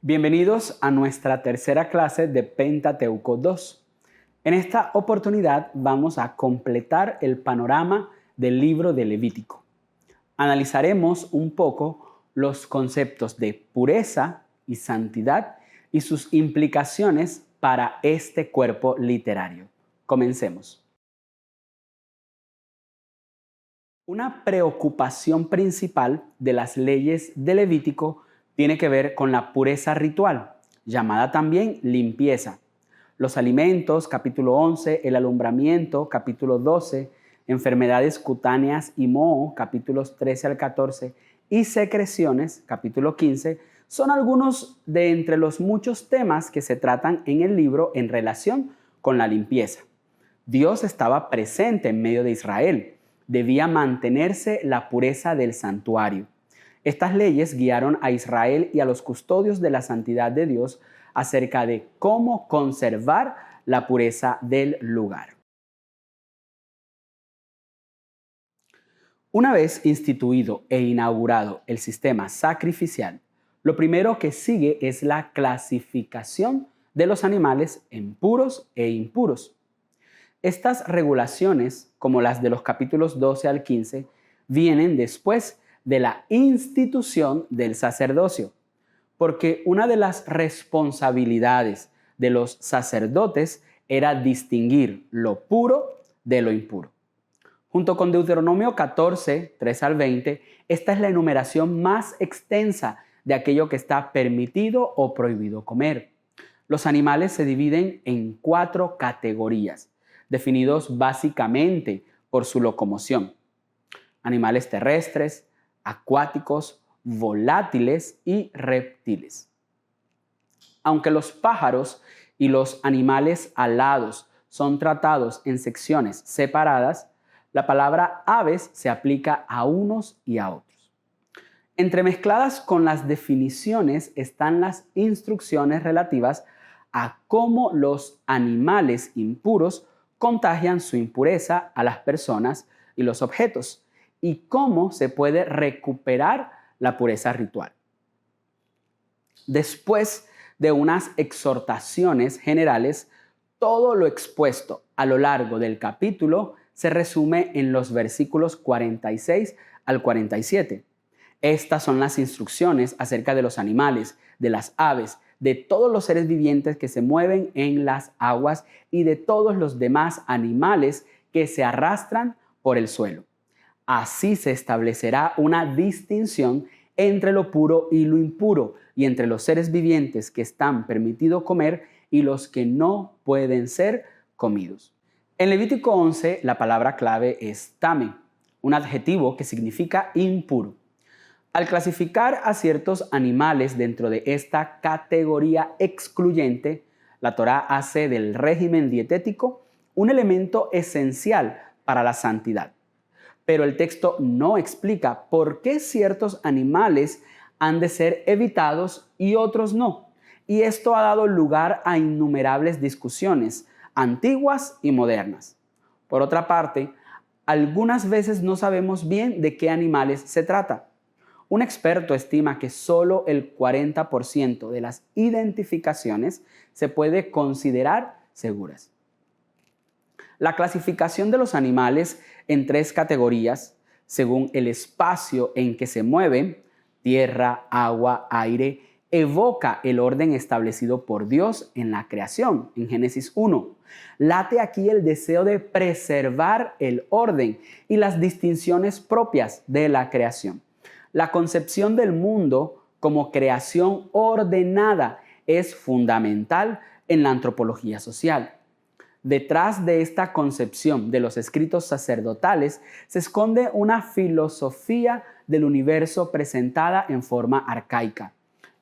Bienvenidos a nuestra tercera clase de Pentateuco 2. En esta oportunidad vamos a completar el panorama del libro de Levítico. Analizaremos un poco los conceptos de pureza y santidad y sus implicaciones para este cuerpo literario. Comencemos. Una preocupación principal de las leyes de Levítico tiene que ver con la pureza ritual, llamada también limpieza. Los alimentos, capítulo 11, el alumbramiento, capítulo 12, enfermedades cutáneas y moho, capítulos 13 al 14, y secreciones, capítulo 15, son algunos de entre los muchos temas que se tratan en el libro en relación con la limpieza. Dios estaba presente en medio de Israel. Debía mantenerse la pureza del santuario. Estas leyes guiaron a Israel y a los custodios de la santidad de Dios acerca de cómo conservar la pureza del lugar. Una vez instituido e inaugurado el sistema sacrificial, lo primero que sigue es la clasificación de los animales en puros e impuros. Estas regulaciones, como las de los capítulos 12 al 15, vienen después de la institución del sacerdocio, porque una de las responsabilidades de los sacerdotes era distinguir lo puro de lo impuro. Junto con Deuteronomio 14, 3 al 20, esta es la enumeración más extensa de aquello que está permitido o prohibido comer. Los animales se dividen en 4 categorías, definidos básicamente por su locomoción: animales terrestres, acuáticos, volátiles y reptiles. Aunque los pájaros y los animales alados son tratados en secciones separadas, la palabra aves se aplica a unos y a otros. Entremezcladas con las definiciones están las instrucciones relativas a cómo los animales impuros contagian su impureza a las personas y los objetos, y cómo se puede recuperar la pureza ritual. Después de unas exhortaciones generales, todo lo expuesto a lo largo del capítulo se resume en los versículos 46 al 47. Estas son las instrucciones acerca de los animales, de las aves, de todos los seres vivientes que se mueven en las aguas y de todos los demás animales que se arrastran por el suelo. Así se establecerá una distinción entre lo puro y lo impuro, y entre los seres vivientes que están permitidos comer y los que no pueden ser comidos. En Levítico 11, la palabra clave es tame, un adjetivo que significa impuro. Al clasificar a ciertos animales dentro de esta categoría excluyente, la Torá hace del régimen dietético un elemento esencial para la santidad. Pero el texto no explica por qué ciertos animales han de ser evitados y otros no. Y esto ha dado lugar a innumerables discusiones, antiguas y modernas. Por otra parte, algunas veces no sabemos bien de qué animales se trata. Un experto estima que solo el 40% de las identificaciones se puede considerar seguras. La clasificación de los animales en 3 categorías, según el espacio en que se mueven, tierra, agua, aire, evoca el orden establecido por Dios en la creación, en Génesis 1. Late aquí el deseo de preservar el orden y las distinciones propias de la creación. La concepción del mundo como creación ordenada es fundamental en la antropología social. Detrás de esta concepción de los escritos sacerdotales se esconde una filosofía del universo presentada en forma arcaica.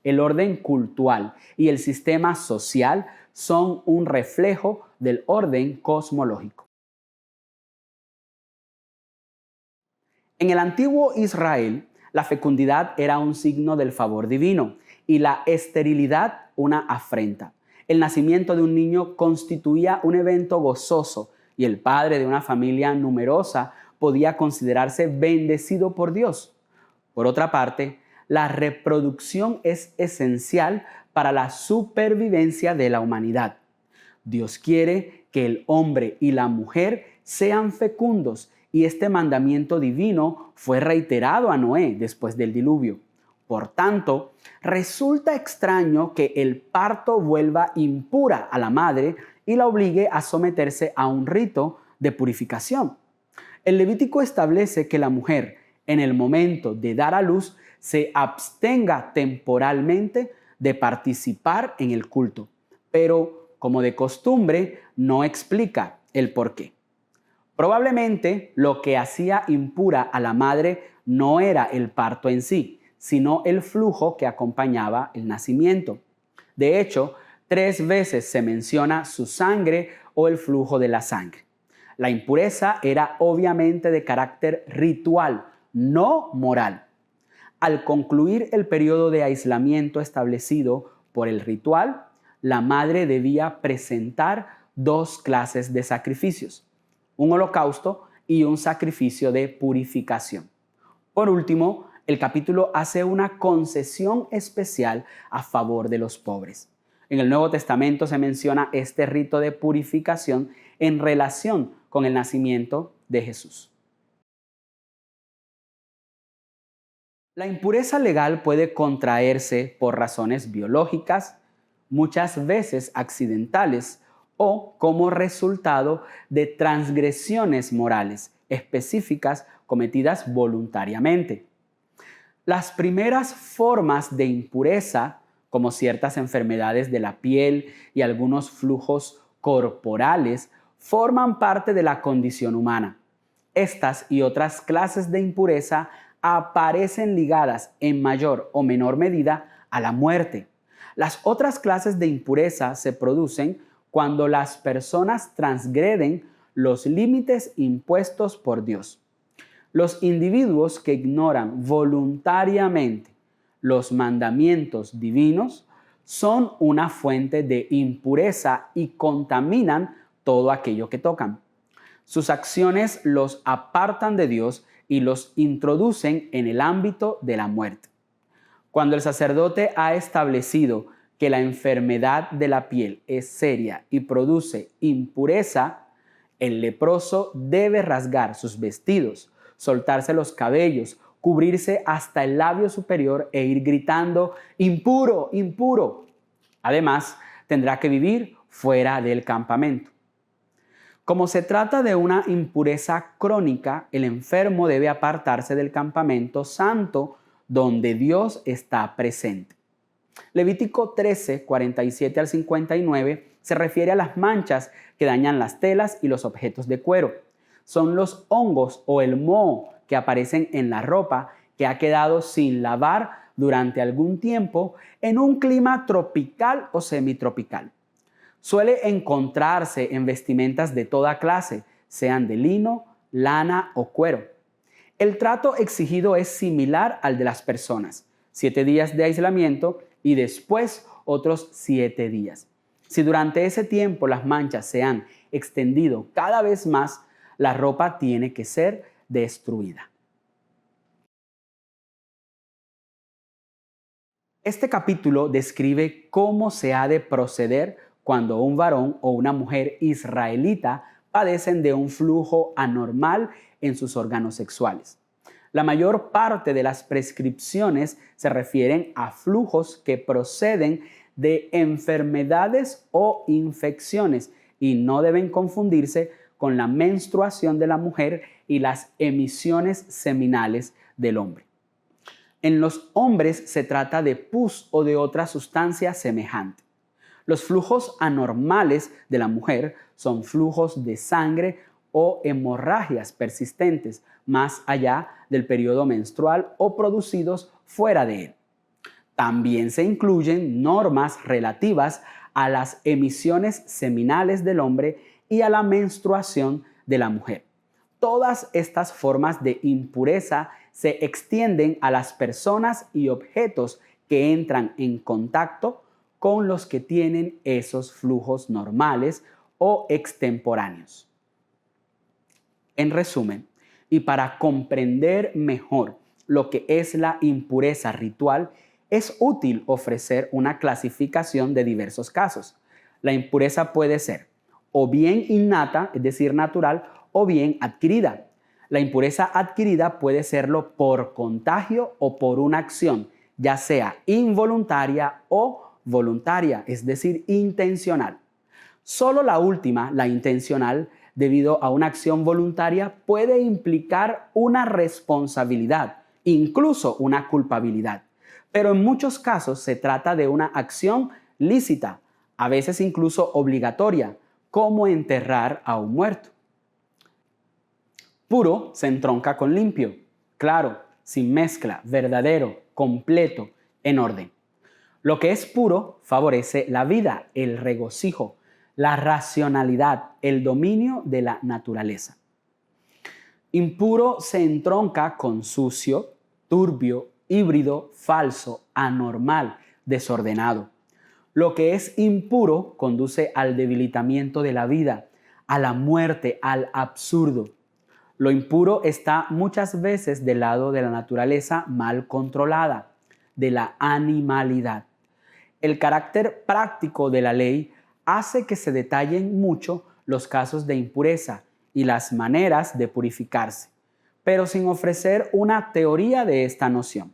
El orden cultural y el sistema social son un reflejo del orden cosmológico. En el antiguo Israel, la fecundidad era un signo del favor divino y la esterilidad una afrenta. El nacimiento de un niño constituía un evento gozoso y el padre de una familia numerosa podía considerarse bendecido por Dios. Por otra parte, la reproducción es esencial para la supervivencia de la humanidad. Dios quiere que el hombre y la mujer sean fecundos y este mandamiento divino fue reiterado a Noé después del diluvio. Por tanto, resulta extraño que el parto vuelva impura a la madre y la obligue a someterse a un rito de purificación. El Levítico establece que la mujer, en el momento de dar a luz, se abstenga temporalmente de participar en el culto, pero como de costumbre no explica el por qué. Probablemente lo que hacía impura a la madre no era el parto en sí, sino el flujo que acompañaba el nacimiento. De hecho, 3 veces se menciona su sangre o el flujo de la sangre. La impureza era obviamente de carácter ritual, no moral. Al concluir el periodo de aislamiento establecido por el ritual, la madre debía presentar 2 clases de sacrificios, un holocausto y un sacrificio de purificación. Por último, el capítulo hace una concesión especial a favor de los pobres. En el Nuevo Testamento se menciona este rito de purificación en relación con el nacimiento de Jesús. La impureza legal puede contraerse por razones biológicas, muchas veces accidentales, o como resultado de transgresiones morales específicas cometidas voluntariamente. Las primeras formas de impureza, como ciertas enfermedades de la piel y algunos flujos corporales, forman parte de la condición humana. Estas y otras clases de impureza aparecen ligadas en mayor o menor medida a la muerte. Las otras clases de impureza se producen cuando las personas transgreden los límites impuestos por Dios. Los individuos que ignoran voluntariamente los mandamientos divinos son una fuente de impureza y contaminan todo aquello que tocan. Sus acciones los apartan de Dios y los introducen en el ámbito de la muerte. Cuando el sacerdote ha establecido que la enfermedad de la piel es seria y produce impureza, el leproso debe rasgar sus vestidos, soltarse los cabellos, cubrirse hasta el labio superior e ir gritando: impuro, impuro. Además, tendrá que vivir fuera del campamento. Como se trata de una impureza crónica, el enfermo debe apartarse del campamento santo donde Dios está presente. Levítico 13, 47 al 59 se refiere a las manchas que dañan las telas y los objetos de cuero. Son los hongos o el moho que aparecen en la ropa que ha quedado sin lavar durante algún tiempo en un clima tropical o semitropical. Suele encontrarse en vestimentas de toda clase, sean de lino, lana o cuero. El trato exigido es similar al de las personas: 7 días de aislamiento y después otros 7 días. Si durante ese tiempo las manchas se han extendido cada vez más, la ropa tiene que ser destruida. Este capítulo describe cómo se ha de proceder cuando un varón o una mujer israelita padecen de un flujo anormal en sus órganos sexuales. La mayor parte de las prescripciones se refieren a flujos que proceden de enfermedades o infecciones y no deben confundirse con la menstruación de la mujer y las emisiones seminales del hombre. En los hombres se trata de pus o de otra sustancia semejante. Los flujos anormales de la mujer son flujos de sangre o hemorragias persistentes más allá del periodo menstrual o producidos fuera de él. También se incluyen normas relativas a las emisiones seminales del hombre y a la menstruación de la mujer. Todas estas formas de impureza se extienden a las personas y objetos que entran en contacto con los que tienen esos flujos normales o extemporáneos. En resumen, y para comprender mejor lo que es la impureza ritual, es útil ofrecer una clasificación de diversos casos. La impureza puede ser o bien innata, es decir, natural, o bien adquirida. La impureza adquirida puede serlo por contagio o por una acción, ya sea involuntaria o voluntaria, es decir, intencional. Solo la última, la intencional, debido a una acción voluntaria, puede implicar una responsabilidad, incluso una culpabilidad. Pero en muchos casos se trata de una acción lícita, a veces incluso obligatoria, como enterrar a un muerto. Puro se entronca con limpio, claro, sin mezcla, verdadero, completo, en orden. Lo que es puro favorece la vida, el regocijo, la racionalidad, el dominio de la naturaleza. Impuro se entronca con sucio, turbio, híbrido, falso, anormal, desordenado. Lo que es impuro conduce al debilitamiento de la vida, a la muerte, al absurdo. Lo impuro está muchas veces del lado de la naturaleza mal controlada, de la animalidad. El carácter práctico de la ley hace que se detallen mucho los casos de impureza y las maneras de purificarse, pero sin ofrecer una teoría de esta noción.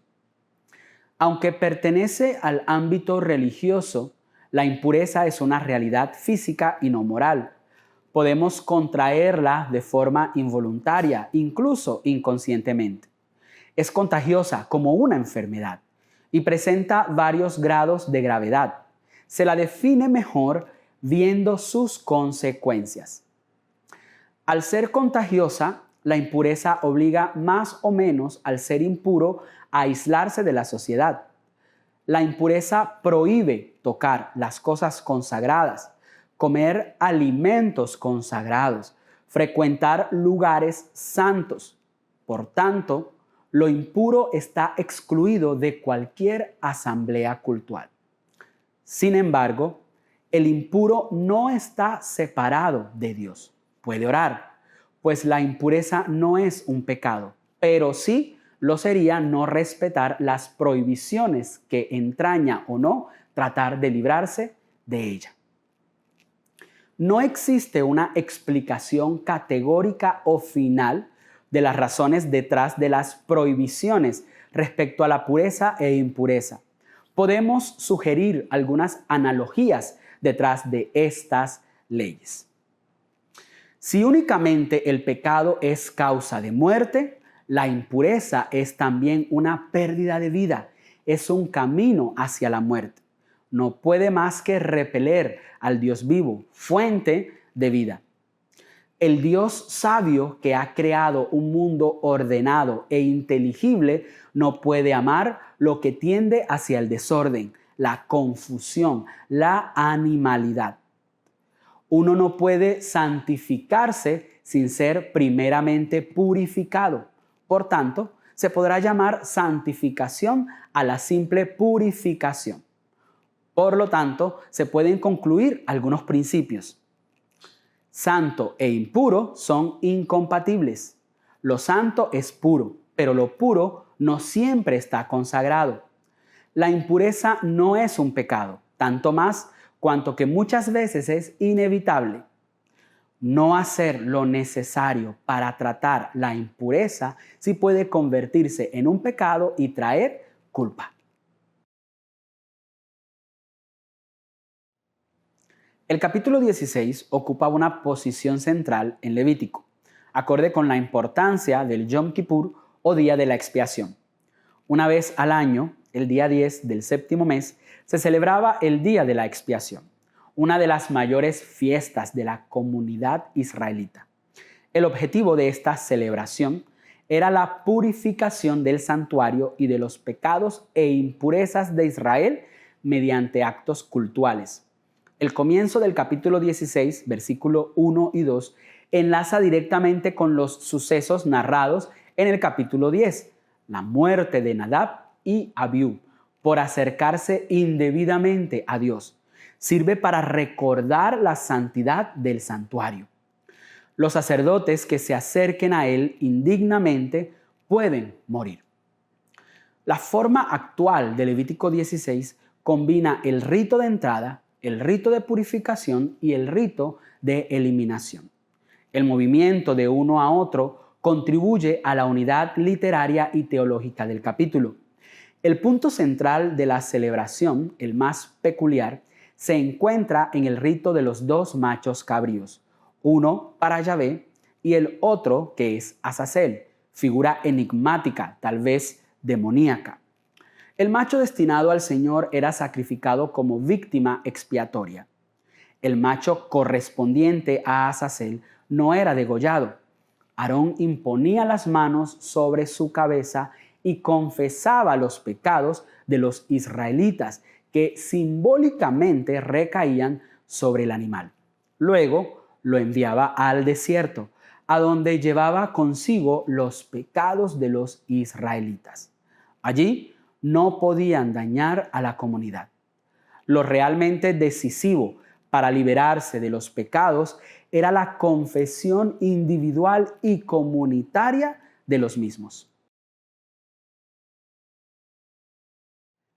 Aunque pertenece al ámbito religioso, la impureza es una realidad física y no moral. Podemos contraerla de forma involuntaria, incluso inconscientemente. Es contagiosa como una enfermedad y presenta varios grados de gravedad. Se la define mejor viendo sus consecuencias. Al ser contagiosa, la impureza obliga más o menos al ser impuro a aislarse de la sociedad. La impureza prohíbe tocar las cosas consagradas, comer alimentos consagrados, frecuentar lugares santos. Por tanto, lo impuro está excluido de cualquier asamblea cultural. Sin embargo, el impuro no está separado de Dios. Puede orar, pues la impureza no es un pecado, pero sí lo sería no respetar las prohibiciones que entraña o no tratar de librarse de ella. No existe una explicación categórica o final de las razones detrás de las prohibiciones respecto a la pureza e impureza. Podemos sugerir algunas analogías detrás de estas leyes. Si únicamente el pecado es causa de muerte, la impureza es también una pérdida de vida, es un camino hacia la muerte. No puede más que repeler al Dios vivo, fuente de vida. El Dios sabio que ha creado un mundo ordenado e inteligible no puede amar lo que tiende hacia el desorden, la confusión, la animalidad. Uno no puede santificarse sin ser primeramente purificado. Por tanto, se podrá llamar santificación a la simple purificación. Por lo tanto, se pueden concluir algunos principios. Santo e impuro son incompatibles. Lo santo es puro, pero lo puro no siempre está consagrado. La impureza no es un pecado, tanto más cuanto que muchas veces es inevitable. No hacer lo necesario para tratar la impureza sí puede convertirse en un pecado y traer culpa. El capítulo 16 ocupa una posición central en Levítico, acorde con la importancia del Yom Kippur o Día de la Expiación. Una vez al año, el día 10 del séptimo mes, se celebraba el Día de la Expiación, una de las mayores fiestas de la comunidad israelita. El objetivo de esta celebración era la purificación del santuario y de los pecados e impurezas de Israel mediante actos cultuales. El comienzo del capítulo 16, versículo 1 y 2, enlaza directamente con los sucesos narrados en el capítulo 10, la muerte de Nadab y Abiú, por acercarse indebidamente a Dios. Sirve para recordar la santidad del santuario. Los sacerdotes que se acerquen a él indignamente pueden morir. La forma actual de Levítico 16 combina el rito de entrada, el rito de purificación y el rito de eliminación. El movimiento de uno a otro contribuye a la unidad literaria y teológica del capítulo. El punto central de la celebración, el más peculiar, se encuentra en el rito de los dos machos cabríos, uno para Yahvé y el otro que es Azazel, figura enigmática, tal vez demoníaca. El macho destinado al Señor era sacrificado como víctima expiatoria. El macho correspondiente a Azazel no era degollado. Aarón imponía las manos sobre su cabeza y confesaba los pecados de los israelitas que simbólicamente recaían sobre el animal. Luego lo enviaba al desierto, a donde llevaba consigo los pecados de los israelitas. Allí no podían dañar a la comunidad. Lo realmente decisivo para liberarse de los pecados era la confesión individual y comunitaria de los mismos.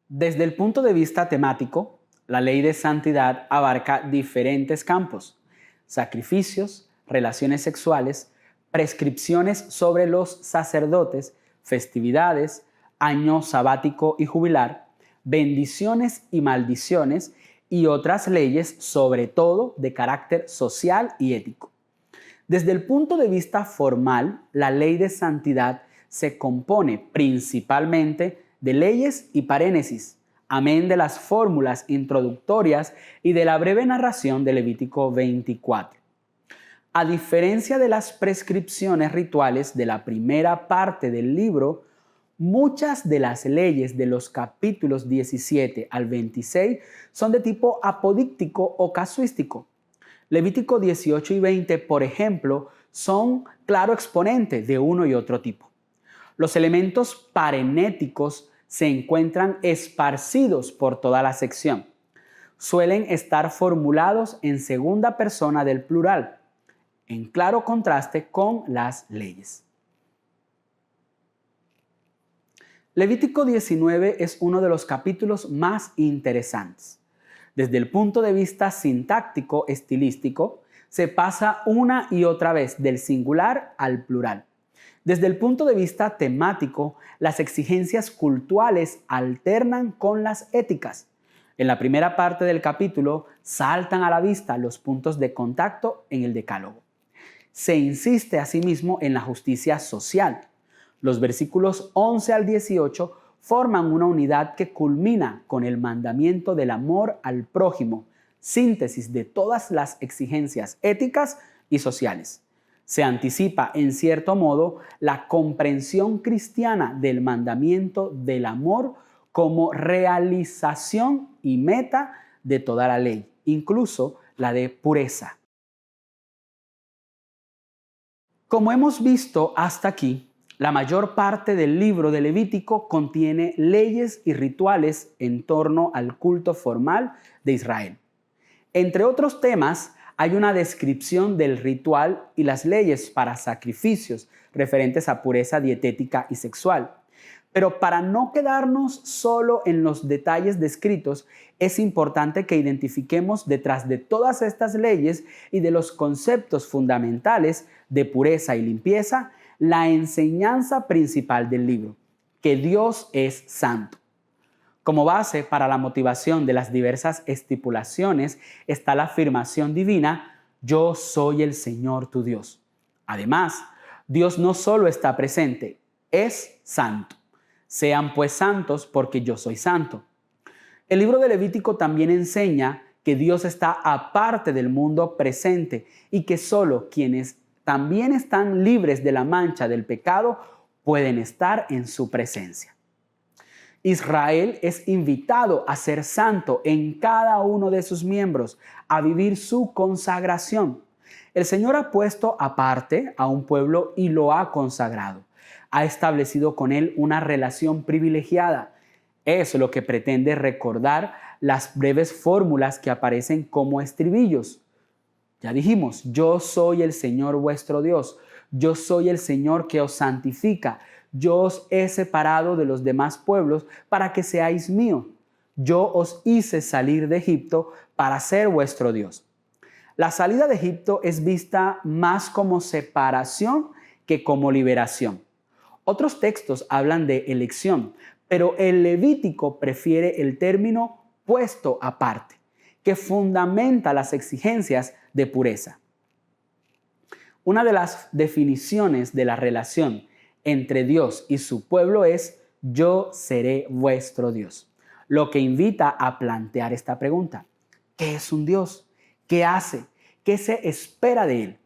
Desde el punto de vista temático, la ley de santidad abarca diferentes campos: sacrificios, relaciones sexuales, prescripciones sobre los sacerdotes, festividades, año sabático y jubilar, bendiciones y maldiciones y otras leyes, sobre todo de carácter social y ético. Desde el punto de vista formal, la ley de santidad se compone principalmente de leyes y parénesis, amén de las fórmulas introductorias y de la breve narración de Levítico 24. A diferencia de las prescripciones rituales de la primera parte del libro, muchas de las leyes de los capítulos 17 al 26 son de tipo apodíctico o casuístico. Levítico 18 y 20, por ejemplo, son claro exponente de uno y otro tipo. Los elementos parenéticos se encuentran esparcidos por toda la sección. Suelen estar formulados en segunda persona del plural, en claro contraste con las leyes. Levítico 19 es uno de los capítulos más interesantes. Desde el punto de vista sintáctico estilístico, se pasa una y otra vez del singular al plural. Desde el punto de vista temático, las exigencias cultuales alternan con las éticas. En la primera parte del capítulo saltan a la vista los puntos de contacto en el decálogo. Se insiste asimismo en la justicia social. Los versículos 11 al 18 forman una unidad que culmina con el mandamiento del amor al prójimo, síntesis de todas las exigencias éticas y sociales. Se anticipa, en cierto modo, la comprensión cristiana del mandamiento del amor como realización y meta de toda la ley, incluso la de pureza. Como hemos visto hasta aquí, la mayor parte del libro de Levítico contiene leyes y rituales en torno al culto formal de Israel. Entre otros temas, hay una descripción del ritual y las leyes para sacrificios referentes a pureza dietética y sexual. Pero para no quedarnos solo en los detalles descritos, es importante que identifiquemos detrás de todas estas leyes y de los conceptos fundamentales de pureza y limpieza la enseñanza principal del libro, que Dios es santo. Como base para la motivación de las diversas estipulaciones está la afirmación divina: yo soy el Señor tu Dios. Además, Dios no solo está presente, es santo. Sean pues santos porque yo soy santo. El libro de Levítico también enseña que Dios está aparte del mundo presente y que solo quienes también están libres de la mancha del pecado pueden estar en su presencia. Israel es invitado a ser santo en cada uno de sus miembros, a vivir su consagración. El Señor ha puesto aparte a un pueblo y lo ha consagrado. Ha establecido con él una relación privilegiada. Es lo que pretende recordar las breves fórmulas que aparecen como estribillos. Ya dijimos, yo soy el Señor vuestro Dios. Yo soy el Señor que os santifica. yo os he separado de los demás pueblos para que seáis mío. Yo os hice salir de Egipto para ser vuestro Dios. La salida de Egipto es vista más como separación que como liberación. Otros textos hablan de elección, pero el Levítico prefiere el término puesto aparte, que fundamenta las exigencias de pureza. Una de las definiciones de la relación entre Dios y su pueblo es: yo seré vuestro Dios, lo que invita a plantear esta pregunta: ¿qué es un Dios? ¿Qué hace? ¿Qué se espera de él?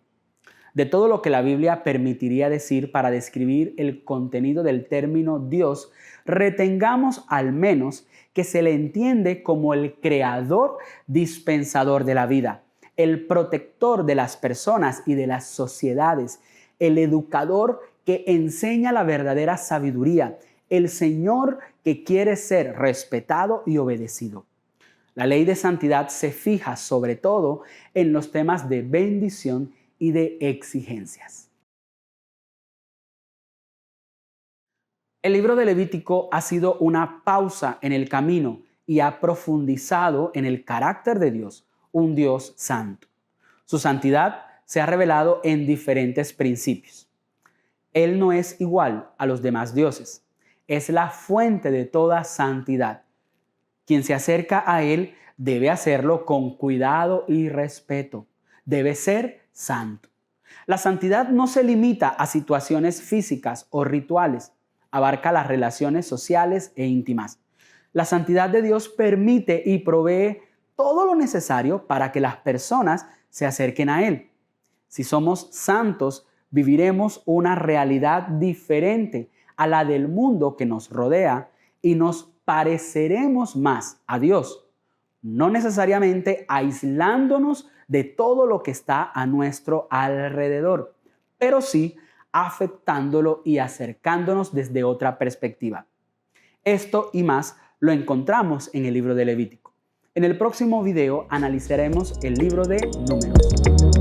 De todo lo que la Biblia permitiría decir para describir el contenido del término Dios, retengamos al menos que se le entiende como el creador dispensador de la vida, el protector de las personas y de las sociedades, el educador que enseña la verdadera sabiduría, el Señor que quiere ser respetado y obedecido. La ley de santidad se fija sobre todo en los temas de bendición y de exigencias. El libro de Levítico ha sido una pausa en el camino y ha profundizado en el carácter de Dios, un Dios santo. Su santidad se ha revelado en diferentes principios. Él no es igual a los demás dioses. Es la fuente de toda santidad. Quien se acerca a Él debe hacerlo con cuidado y respeto. Debe ser santo. La santidad no se limita a situaciones físicas o rituales. Abarca las relaciones sociales e íntimas. La santidad de Dios permite y provee todo lo necesario para que las personas se acerquen a Él. Si somos santos, viviremos una realidad diferente a la del mundo que nos rodea y nos pareceremos más a Dios, no necesariamente aislándonos de todo lo que está a nuestro alrededor, pero sí afectándolo y acercándonos desde otra perspectiva. Esto y más lo encontramos en el libro de Levítico. En el próximo video analizaremos el libro de Números.